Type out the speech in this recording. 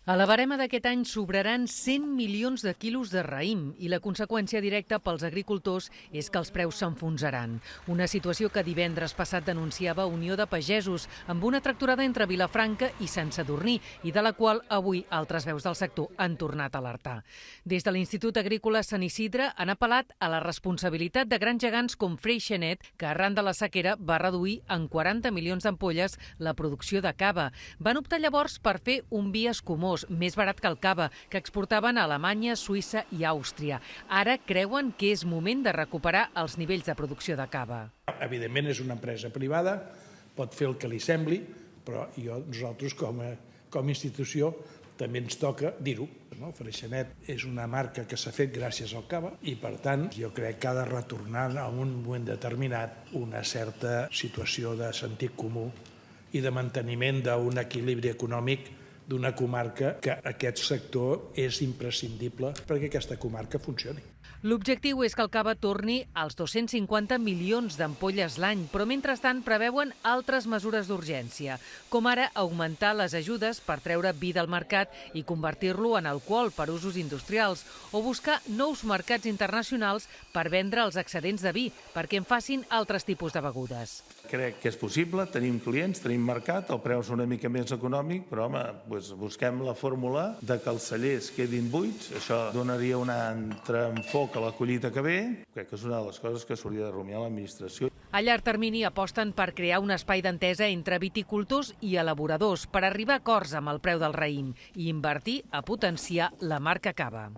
A la barema d'aquest any sobraran 100 milions de quilos de raïm i la conseqüència directa pels agricultors és que els preus s'enfonsaran. Una situació que divendres passat denunciava Unió de Pagesos amb una tractorada entre Vilafranca i Sant Sadurní i de la qual avui altres veus del sector han tornat a alertar. Des de l'Institut Agrícola Sant Isidre han apel·lat a la responsabilitat de grans gegants com Freixenet, que arran de la sequera va reduir en 40 milions d'ampolles la producció de cava. Van optar llavors per fer un vi escumós, més barat que el cava, que exportaven a Alemanya, Suïssa i Àustria. Ara creuen que és moment de recuperar els nivells de producció de cava. Evidentment és una empresa privada, pot fer el que li sembli, però nosaltres com a institució també ens toca dir-ho. Freixenet és una marca que s'ha fet gràcies al cava i, per tant, jo crec que ha de retornar en un moment determinat una certa situació de sentit comú i de manteniment d'un equilibri econòmic d'una comarca que aquest sector és imprescindible perquè aquesta comarca funcioni. L'objectiu és que el cava torni als 250 milions d'ampolles l'any, però mentrestant preveuen altres mesures d'urgència, com ara augmentar les ajudes per treure vi del mercat i convertir-lo en alcohol per usos industrials, o buscar nous mercats internacionals per vendre els excedents de vi, perquè en facin altres tipus de begudes. Crec que és possible, tenim clients, tenim mercat, el preu és una mica més econòmic, però home, busquem la fórmula de que els cellers quedin buits, això donaria un altre enfoc a la collita que ve, crec que és una de les coses que s'hauria de rumiar l'administració. A llarg termini aposten per crear un espai d'entesa entre viticultors i elaboradors per arribar a acords amb el preu del raïm i invertir a potenciar la marca cava.